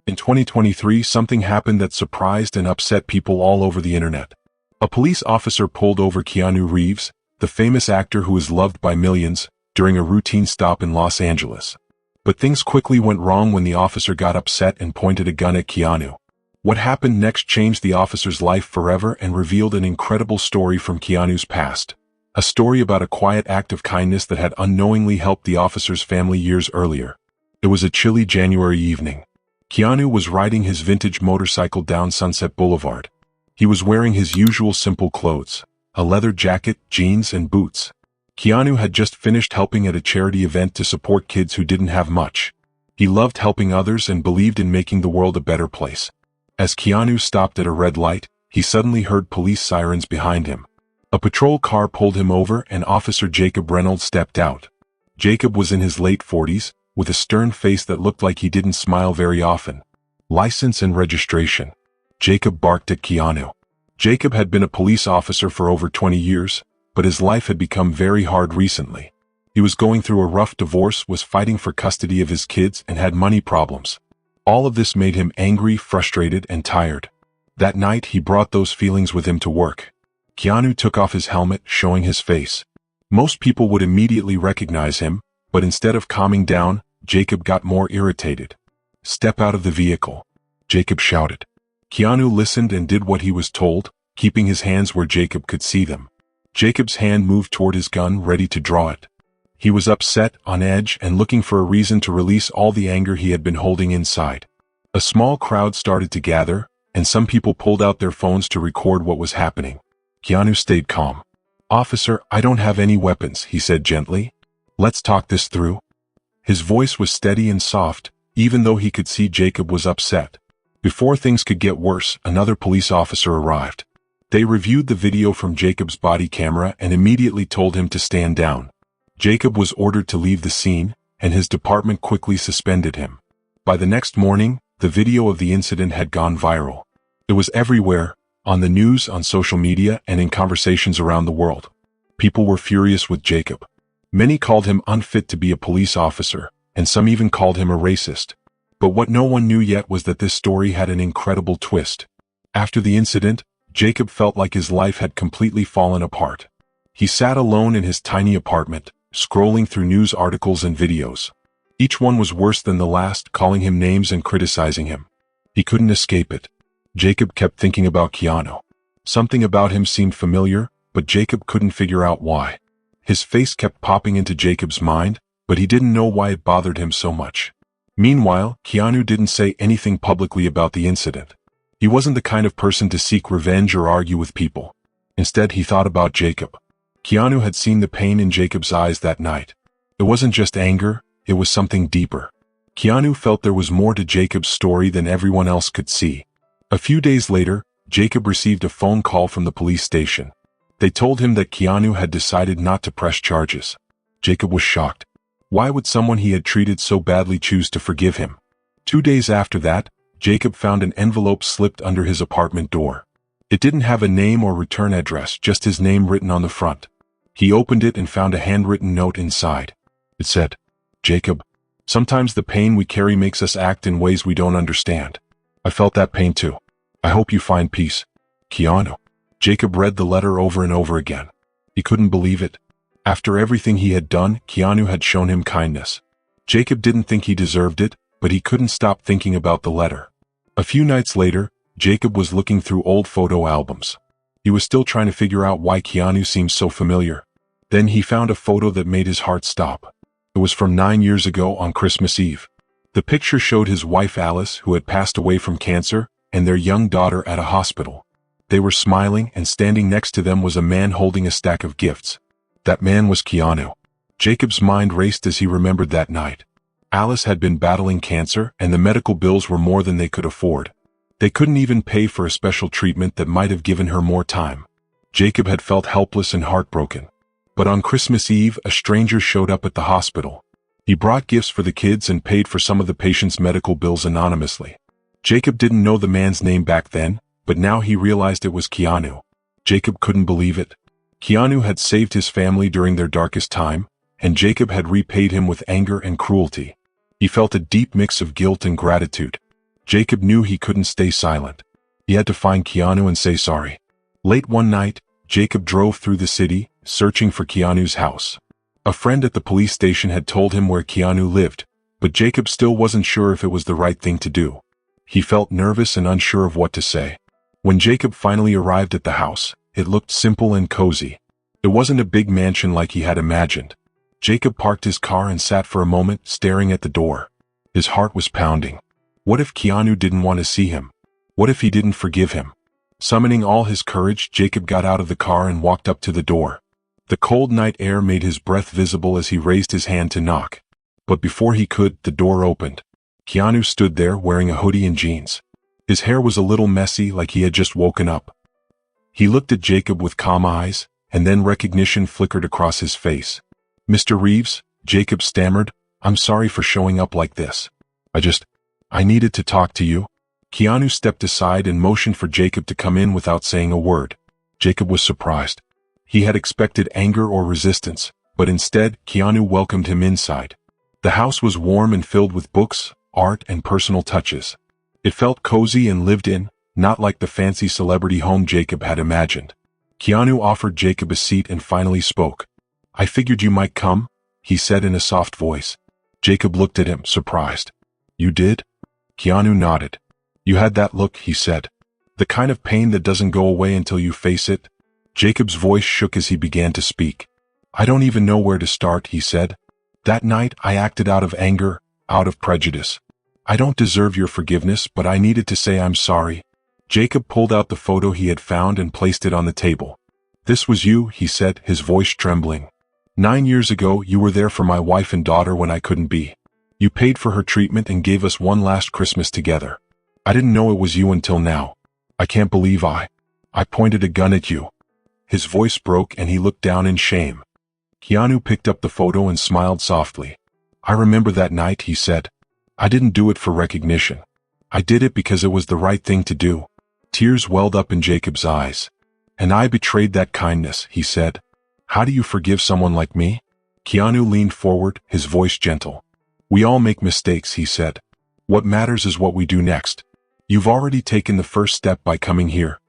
In 2023, something happened that surprised and upset people all over the internet. A police officer pulled over Keanu Reeves, the famous actor who is loved by millions, during a routine stop in Los Angeles. But things quickly went wrong when the officer got upset and pointed a gun at Keanu. What happened next changed the officer's life forever and revealed an incredible story from Keanu's past. A story about a quiet act of kindness that had unknowingly helped the officer's family years earlier. It was a chilly January evening. Keanu was riding his vintage motorcycle down Sunset Boulevard. He was wearing his usual simple clothes, a leather jacket, jeans, and boots. Keanu had just finished helping at a charity event to support kids who didn't have much. He loved helping others and believed in making the world a better place. As Keanu stopped at a red light, he suddenly heard police sirens behind him. A patrol car pulled him over and Officer Jacob Reynolds stepped out. Jacob was in his late 40s, with a stern face that looked like he didn't smile very often. License and registration. Jacob barked at Keanu. Jacob had been a police officer for over 20 years, but his life had become very hard recently. He was going through a rough divorce, was fighting for custody of his kids, and had money problems. All of this made him angry, frustrated, and tired. That night, he brought those feelings with him to work. Keanu took off his helmet, showing his face. Most people would immediately recognize him, but instead of calming down, Jacob got more irritated. "Step out of the vehicle," Jacob shouted. Keanu listened and did what he was told, keeping his hands where Jacob could see them. Jacob's hand moved toward his gun, ready to draw it. He was upset, on edge, and looking for a reason to release all the anger he had been holding inside. A small crowd started to gather, and some people pulled out their phones to record what was happening. Keanu stayed calm. "Officer, I don't have any weapons," he said gently. "Let's talk this through." His voice was steady and soft, even though he could see Jacob was upset. Before things could get worse, another police officer arrived. They reviewed the video from Jacob's body camera and immediately told him to stand down. Jacob was ordered to leave the scene, and his department quickly suspended him. By the next morning, the video of the incident had gone viral. It was everywhere, on the news, on social media, and in conversations around the world. People were furious with Jacob. Many called him unfit to be a police officer, and some even called him a racist. But what no one knew yet was that this story had an incredible twist. After the incident, Jacob felt like his life had completely fallen apart. He sat alone in his tiny apartment, scrolling through news articles and videos. Each one was worse than the last, calling him names and criticizing him. He couldn't escape it. Jacob kept thinking about Keanu. Something about him seemed familiar, but Jacob couldn't figure out why. His face kept popping into Jacob's mind, but he didn't know why it bothered him so much. Meanwhile, Keanu didn't say anything publicly about the incident. He wasn't the kind of person to seek revenge or argue with people. Instead, he thought about Jacob. Keanu had seen the pain in Jacob's eyes that night. It wasn't just anger, it was something deeper. Keanu felt there was more to Jacob's story than everyone else could see. A few days later, Jacob received a phone call from the police station. They told him that Keanu had decided not to press charges. Jacob was shocked. Why would someone he had treated so badly choose to forgive him? 2 days after that, Jacob found an envelope slipped under his apartment door. It didn't have a name or return address, just his name written on the front. He opened it and found a handwritten note inside. It said, "Jacob, sometimes the pain we carry makes us act in ways we don't understand. I felt that pain too. I hope you find peace. Keanu." Jacob read the letter over and over again. He couldn't believe it. After everything he had done, Keanu had shown him kindness. Jacob didn't think he deserved it, but he couldn't stop thinking about the letter. A few nights later, Jacob was looking through old photo albums. He was still trying to figure out why Keanu seemed so familiar. Then he found a photo that made his heart stop. It was from 9 years ago on Christmas Eve. The picture showed his wife Alice, who had passed away from cancer, and their young daughter at a hospital. They were smiling, and standing next to them was a man holding a stack of gifts. That man was Keanu. Jacob's mind raced as he remembered that night. Alice had been battling cancer, and the medical bills were more than they could afford. They couldn't even pay for a special treatment that might have given her more time. Jacob had felt helpless and heartbroken. But on Christmas Eve, a stranger showed up at the hospital. He brought gifts for the kids and paid for some of the patient's medical bills anonymously. Jacob didn't know the man's name back then, but now he realized it was Keanu. Jacob couldn't believe it. Keanu had saved his family during their darkest time, and Jacob had repaid him with anger and cruelty. He felt a deep mix of guilt and gratitude. Jacob knew he couldn't stay silent. He had to find Keanu and say sorry. Late one night, Jacob drove through the city, searching for Keanu's house. A friend at the police station had told him where Keanu lived, but Jacob still wasn't sure if it was the right thing to do. He felt nervous and unsure of what to say. When Jacob finally arrived at the house, it looked simple and cozy. It wasn't a big mansion like he had imagined. Jacob parked his car and sat for a moment, staring at the door. His heart was pounding. What if Keanu didn't want to see him? What if he didn't forgive him? Summoning all his courage, Jacob got out of the car and walked up to the door. The cold night air made his breath visible as he raised his hand to knock. But before he could, the door opened. Keanu stood there wearing a hoodie and jeans. His hair was a little messy, like he had just woken up. He looked at Jacob with calm eyes, and then recognition flickered across his face. "Mr. Reeves," Jacob stammered, "I'm sorry for showing up like this. I needed to talk to you." Keanu stepped aside and motioned for Jacob to come in without saying a word. Jacob was surprised. He had expected anger or resistance, but instead, Keanu welcomed him inside. The house was warm and filled with books, art, and personal touches. It felt cozy and lived in, not like the fancy celebrity home Jacob had imagined. Keanu offered Jacob a seat and finally spoke. "I figured you might come," he said in a soft voice. Jacob looked at him, surprised. "You did?" Keanu nodded. "You had that look," he said. "The kind of pain that doesn't go away until you face it." Jacob's voice shook as he began to speak. "I don't even know where to start," he said. "That night I acted out of anger, out of prejudice. I don't deserve your forgiveness, but I needed to say I'm sorry." Jacob pulled out the photo he had found and placed it on the table. "This was you," he said, his voice trembling. 9 years ago, you were there for my wife and daughter when I couldn't be. You paid for her treatment and gave us one last Christmas together. I didn't know it was you until now. I can't believe I pointed a gun at you." His voice broke and he looked down in shame. Keanu picked up the photo and smiled softly. "I remember that night," he said. "I didn't do it for recognition. I did it because it was the right thing to do." Tears welled up in Jacob's eyes. "And I betrayed that kindness," he said. "How do you forgive someone like me?" Keanu leaned forward, his voice gentle. "We all make mistakes," he said. "What matters is what we do next. You've already taken the first step by coming here."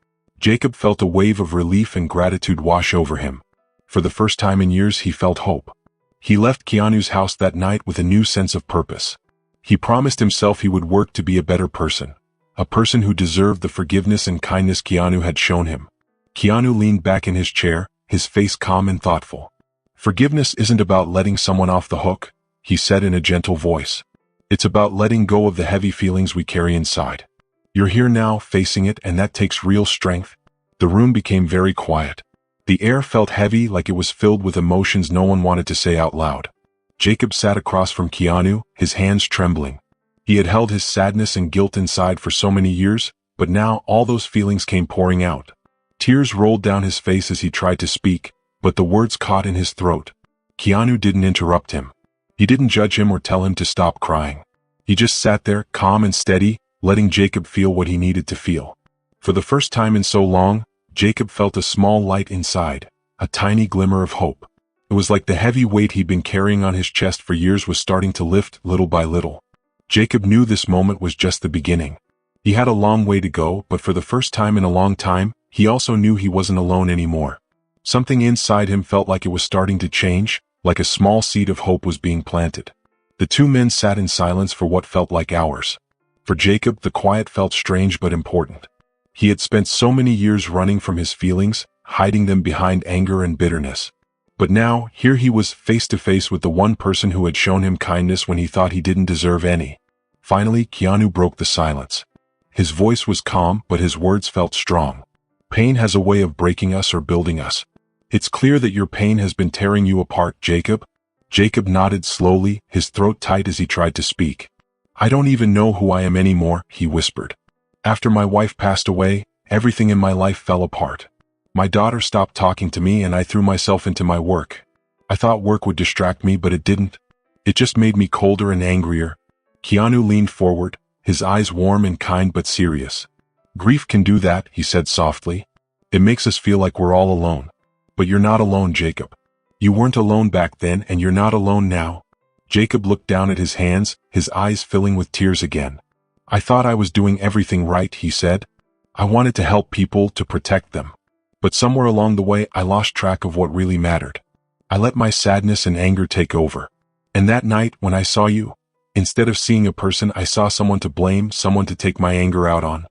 Jacob felt a wave of relief and gratitude wash over him. For the first time in years, he felt hope. He left Keanu's house that night with a new sense of purpose. He promised himself he would work to be a better person, a person who deserved the forgiveness and kindness Keanu had shown him. Keanu leaned back in his chair, his face calm and thoughtful. "Forgiveness isn't about letting someone off the hook," he said in a gentle voice. "It's about letting go of the heavy feelings we carry inside. You're here now, facing it, and that takes real strength." The room became very quiet. The air felt heavy, like it was filled with emotions no one wanted to say out loud. Jacob sat across from Keanu, his hands trembling. He had held his sadness and guilt inside for so many years, but now all those feelings came pouring out. Tears rolled down his face as he tried to speak, but the words caught in his throat. Keanu didn't interrupt him. He didn't judge him or tell him to stop crying. He just sat there, calm and steady, letting Jacob feel what he needed to feel. For the first time in so long, Jacob felt a small light inside, a tiny glimmer of hope. It was like the heavy weight he'd been carrying on his chest for years was starting to lift little by little. Jacob knew this moment was just the beginning. He had a long way to go, but for the first time in a long time, he also knew he wasn't alone anymore. Something inside him felt like it was starting to change, like a small seed of hope was being planted. The two men sat in silence for what felt like hours. For Jacob, the quiet felt strange but important. He had spent so many years running from his feelings, hiding them behind anger and bitterness. But now, here he was face to face with the one person who had shown him kindness when he thought he didn't deserve any. Finally, Keanu broke the silence. His voice was calm, but his words felt strong. "Pain has a way of breaking us or building us. It's clear that your pain has been tearing you apart, Jacob." Jacob nodded slowly, his throat tight as he tried to speak. "I don't even know who I am anymore," he whispered. "After my wife passed away, everything in my life fell apart. My daughter stopped talking to me and I threw myself into my work. I thought work would distract me, but it didn't. It just made me colder and angrier." Keanu leaned forward, his eyes warm and kind but serious. "Grief can do that," he said softly. "It makes us feel like we're all alone. But you're not alone, Jacob. You weren't alone back then and you're not alone now." Jacob looked down at his hands, his eyes filling with tears again. I thought I was doing everything right, he said. I wanted to help people, to protect them. But somewhere along the way I lost track of what really mattered. I let my sadness and anger take over. And that night, when I saw you, instead of seeing a person, I saw someone to blame, someone to take my anger out on.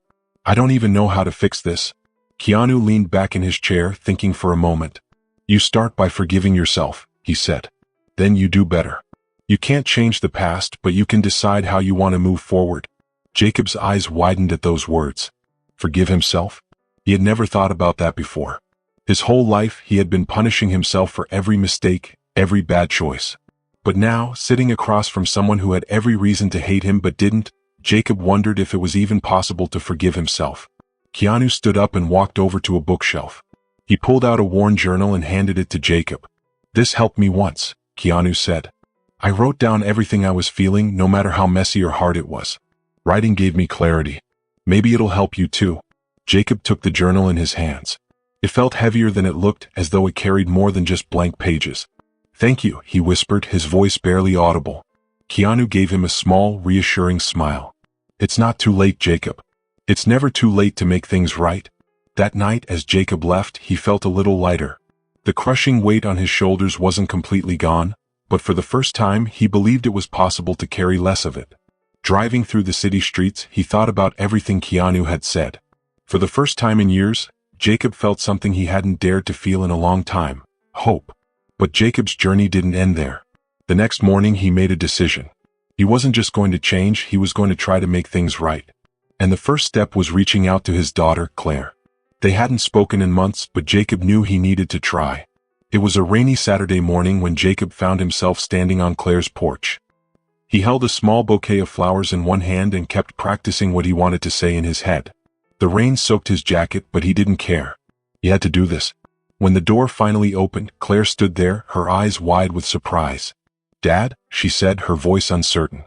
I don't even know how to fix this. Keanu leaned back in his chair, thinking for a moment. You start by forgiving yourself, he said. Then you do better. You can't change the past, but you can decide how you want to move forward. Jacob's eyes widened at those words. Forgive himself? He had never thought about that before. His whole life he had been punishing himself for every mistake, every bad choice. But now, sitting across from someone who had every reason to hate him but didn't, Jacob wondered if it was even possible to forgive himself. Keanu stood up and walked over to a bookshelf. He pulled out a worn journal and handed it to Jacob. This helped me once, Keanu said. I wrote down everything I was feeling, no matter how messy or hard it was. Writing gave me clarity. Maybe it'll help you too. Jacob took the journal in his hands. It felt heavier than it looked, as though it carried more than just blank pages. Thank you, he whispered, his voice barely audible. Keanu gave him a small, reassuring smile. It's not too late, Jacob. It's never too late to make things right. That night, as Jacob left, he felt a little lighter. The crushing weight on his shoulders wasn't completely gone, but for the first time he believed it was possible to carry less of it. Driving through the city streets, he thought about everything Keanu had said. For the first time in years, Jacob felt something he hadn't dared to feel in a long time: hope. But Jacob's journey didn't end there. The next morning he made a decision. He wasn't just going to change, he was going to try to make things right. And the first step was reaching out to his daughter, Claire. They hadn't spoken in months, but Jacob knew he needed to try. It was a rainy Saturday morning when Jacob found himself standing on Claire's porch. He held a small bouquet of flowers in one hand and kept practicing what he wanted to say in his head. The rain soaked his jacket, but he didn't care. He had to do this. When the door finally opened, Claire stood there, her eyes wide with surprise. Dad, she said, her voice uncertain.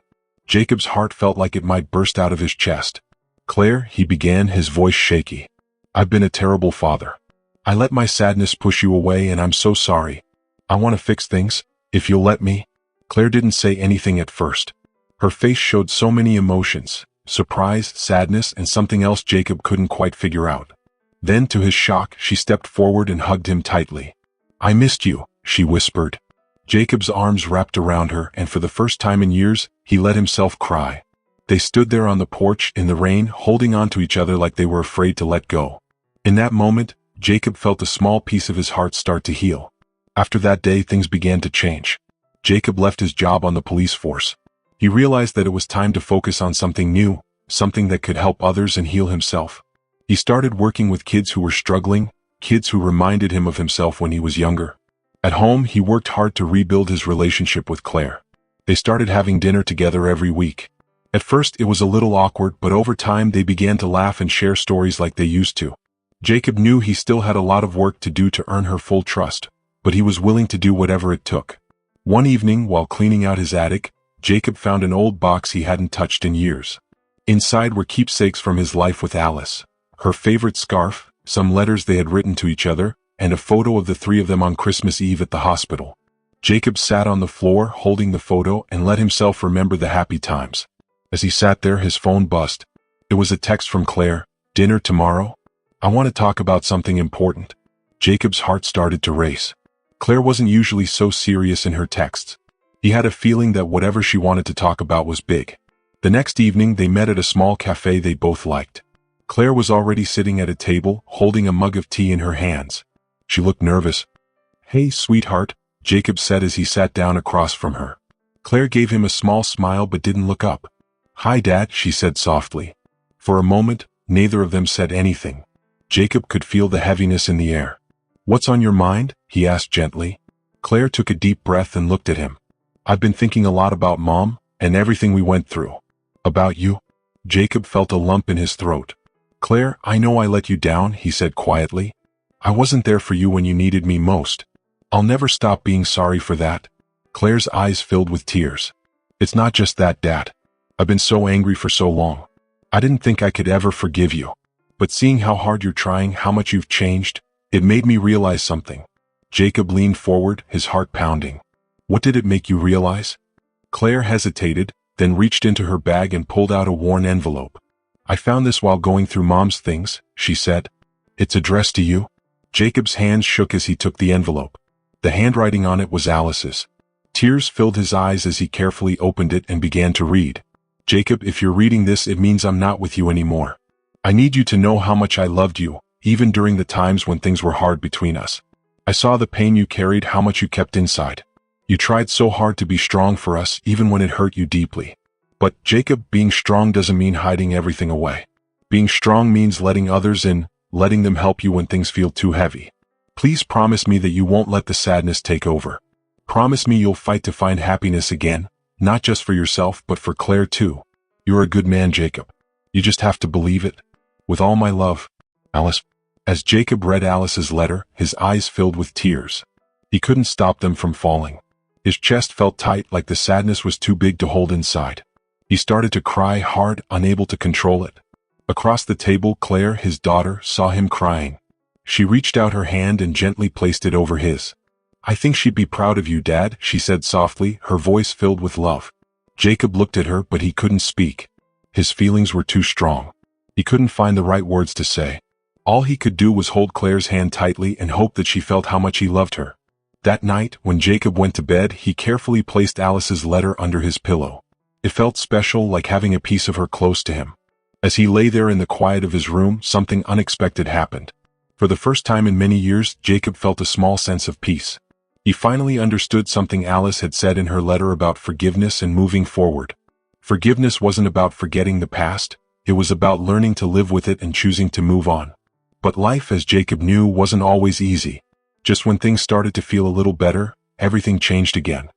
Jacob's heart felt like it might burst out of his chest. Claire, he began, his voice shaky. I've been a terrible father. I let my sadness push you away, and I'm so sorry. I want to fix things, if you'll let me. Claire didn't say anything at first. Her face showed so many emotions: surprise, sadness, and something else Jacob couldn't quite figure out. Then, to his shock, she stepped forward and hugged him tightly. I missed you, she whispered. Jacob's arms wrapped around her, and for the first time in years, he let himself cry. They stood there on the porch, in the rain, holding on to each other like they were afraid to let go. In that moment, Jacob felt a small piece of his heart start to heal. After that day, things began to change. Jacob left his job on the police force. He realized that it was time to focus on something new, something that could help others and heal himself. He started working with kids who were struggling, kids who reminded him of himself when he was younger. At home, he worked hard to rebuild his relationship with Claire. They started having dinner together every week. At first, it was a little awkward, but over time they began to laugh and share stories like they used to. Jacob knew he still had a lot of work to do to earn her full trust, but he was willing to do whatever it took. One evening, while cleaning out his attic, Jacob found an old box he hadn't touched in years. Inside were keepsakes from his life with Alice: her favorite scarf, some letters they had written to each other, and a photo of the three of them on Christmas Eve at the hospital. Jacob sat on the floor, holding the photo, and let himself remember the happy times. As he sat there, his phone buzzed. It was a text from Claire. Dinner tomorrow? I want to talk about something important. Jacob's heart started to race. Claire wasn't usually so serious in her texts. He had a feeling that whatever she wanted to talk about was big. The next evening, they met at a small cafe they both liked. Claire was already sitting at a table, holding a mug of tea in her hands. She looked nervous. Hey, sweetheart, Jacob said as he sat down across from her. Claire gave him a small smile but didn't look up. Hi, Dad, she said softly. For a moment, neither of them said anything. Jacob could feel the heaviness in the air. What's on your mind? He asked gently. Claire took a deep breath and looked at him. I've been thinking a lot about Mom, and everything we went through. About you? Jacob felt a lump in his throat. Claire, I know I let you down, he said quietly. I wasn't there for you when you needed me most. I'll never stop being sorry for that. Claire's eyes filled with tears. It's not just that, Dad. I've been so angry for so long. I didn't think I could ever forgive you. But seeing how hard you're trying, how much you've changed, it made me realize something. Jacob leaned forward, his heart pounding. What did it make you realize? Claire hesitated, then reached into her bag and pulled out a worn envelope. "I found this while going through Mom's things," she said. "It's addressed to you?" Jacob's hands shook as he took the envelope. The handwriting on it was Alice's. Tears filled his eyes as he carefully opened it and began to read. "Jacob, if you're reading this, it means I'm not with you anymore. I need you to know how much I loved you, even during the times when things were hard between us. I saw the pain you carried, how much you kept inside. You tried so hard to be strong for us, even when it hurt you deeply. But, Jacob, being strong doesn't mean hiding everything away. Being strong means letting others in, letting them help you when things feel too heavy. Please promise me that you won't let the sadness take over. Promise me you'll fight to find happiness again, not just for yourself but for Claire too. You're a good man, Jacob. You just have to believe it. With all my love, Alice." As Jacob read Alice's letter, his eyes filled with tears. He couldn't stop them from falling. His chest felt tight, like the sadness was too big to hold inside. He started to cry hard, unable to control it. Across the table, Claire, his daughter, saw him crying. She reached out her hand and gently placed it over his. "I think she'd be proud of you, Dad," she said softly, her voice filled with love. Jacob looked at her, but he couldn't speak. His feelings were too strong. He couldn't find the right words to say. All he could do was hold Claire's hand tightly and hope that she felt how much he loved her. That night, when Jacob went to bed, he carefully placed Alice's letter under his pillow. It felt special, like having a piece of her close to him. As he lay there in the quiet of his room, something unexpected happened. For the first time in many years, Jacob felt a small sense of peace. He finally understood something Alice had said in her letter about forgiveness and moving forward. Forgiveness wasn't about forgetting the past, it was about learning to live with it and choosing to move on. But life, as Jacob knew, wasn't always easy. Just when things started to feel a little better, everything changed again.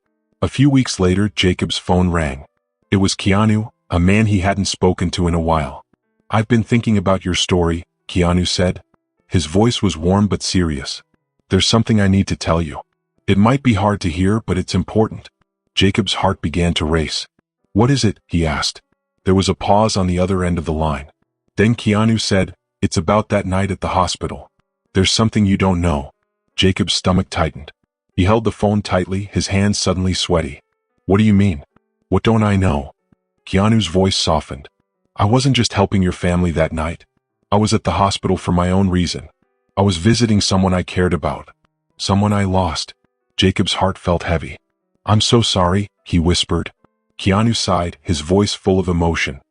A few weeks later, Jacob's phone rang. It was Keanu, a man he hadn't spoken to in a while. "I've been thinking about your story," Keanu said. His voice was warm but serious. "There's something I need to tell you. It might be hard to hear, but it's important." Jacob's heart began to race. "What is it?" he asked. There was a pause on the other end of the line. Then Keanu said, "It's about that night at the hospital. There's something you don't know." Jacob's stomach tightened. He held the phone tightly, his hands suddenly sweaty. "What do you mean? What don't I know?" Keanu's voice softened. "I wasn't just helping your family that night. I was at the hospital for my own reason. I was visiting someone I cared about. Someone I lost." Jacob's heart felt heavy. "I'm so sorry," he whispered. Keanu sighed, his voice full of emotion.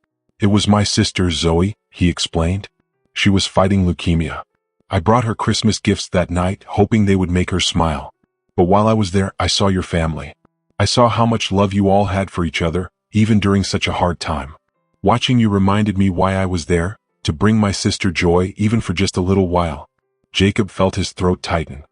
"It was my sister Zoe," he explained. "She was fighting leukemia. I brought her Christmas gifts that night, hoping they would make her smile. But while I was there, I saw your family. I saw how much love you all had for each other, even during such a hard time. Watching you reminded me why I was there, to bring my sister joy, even for just a little while." Jacob felt his throat tighten.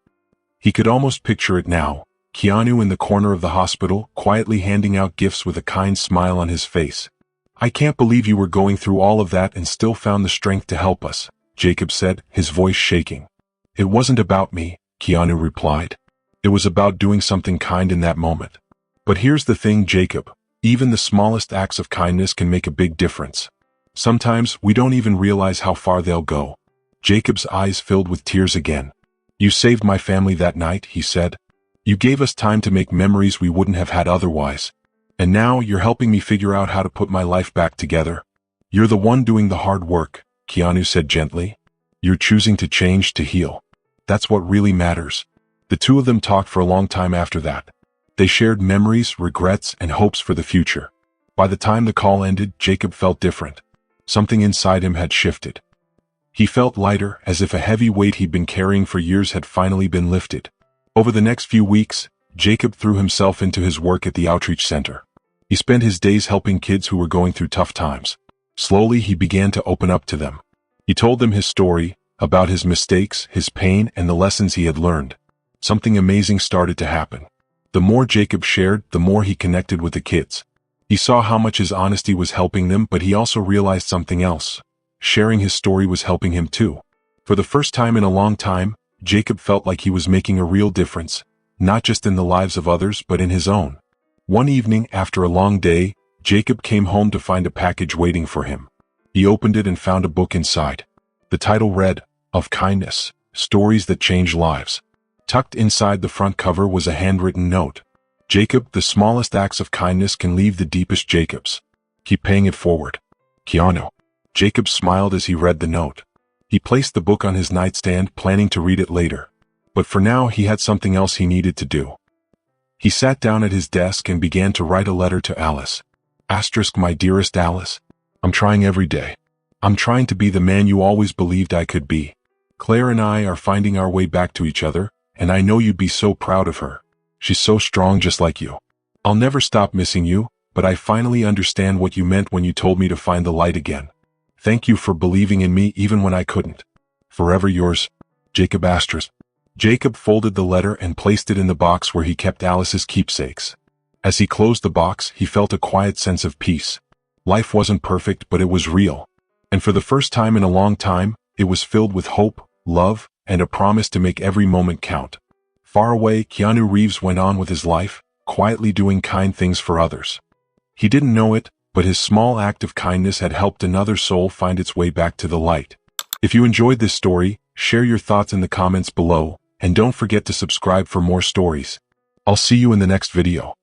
He could almost picture it now, Keanu in the corner of the hospital, quietly handing out gifts with a kind smile on his face. "I can't believe you were going through all of that and still found the strength to help us," Jacob said, his voice shaking. "It wasn't about me," Keanu replied. "It was about doing something kind in that moment. But here's the thing, Jacob, even the smallest acts of kindness can make a big difference. Sometimes we don't even realize how far they'll go." Jacob's eyes filled with tears again. "You saved my family that night," he said. "You gave us time to make memories we wouldn't have had otherwise. And now you're helping me figure out how to put my life back together. You're the one doing the hard work," Keanu said gently. "You're choosing to change, to heal. That's what really matters." The two of them talked for a long time after that. They shared memories, regrets, and hopes for the future. By the time the call ended, Jacob felt different. Something inside him had shifted. He felt lighter, as if a heavy weight he'd been carrying for years had finally been lifted. Over the next few weeks, Jacob threw himself into his work at the outreach center. He spent his days helping kids who were going through tough times. Slowly, he began to open up to them. He told them his story, about his mistakes, his pain, and the lessons he had learned. Something amazing started to happen. The more Jacob shared, the more he connected with the kids. He saw how much his honesty was helping them, but he also realized something else. Sharing his story was helping him too. For the first time in a long time, Jacob felt like he was making a real difference, not just in the lives of others, but in his own. One evening, after a long day, Jacob came home to find a package waiting for him. He opened it and found a book inside. The title read, "Of Kindness, Stories That Change Lives." Tucked inside the front cover was a handwritten note. Jacob, the smallest acts of kindness can leave the deepest Jacobs. Keep paying it forward. Keanu. Jacob smiled as he read the note. He placed the book on his nightstand, planning to read it later. But for now, he had something else he needed to do. He sat down at his desk and began to write a letter to Alice. My dearest Alice. I'm trying every day. I'm trying to be the man you always believed I could be. Claire and I are finding our way back to each other, and I know you'd be so proud of her. She's so strong just like you. I'll never stop missing you, but I finally understand what you meant when you told me to find the light again. Thank you for believing in me even when I couldn't. Forever yours, Jacob. Jacob folded the letter and placed it in the box where he kept Alice's keepsakes. As he closed the box, he felt a quiet sense of peace. Life wasn't perfect, but it was real. And for the first time in a long time, it was filled with hope, love, and a promise to make every moment count. Far away, Keanu Reeves went on with his life, quietly doing kind things for others. He didn't know it, but his small act of kindness had helped another soul find its way back to the light. If you enjoyed this story, share your thoughts in the comments below, and don't forget to subscribe for more stories. I'll see you in the next video.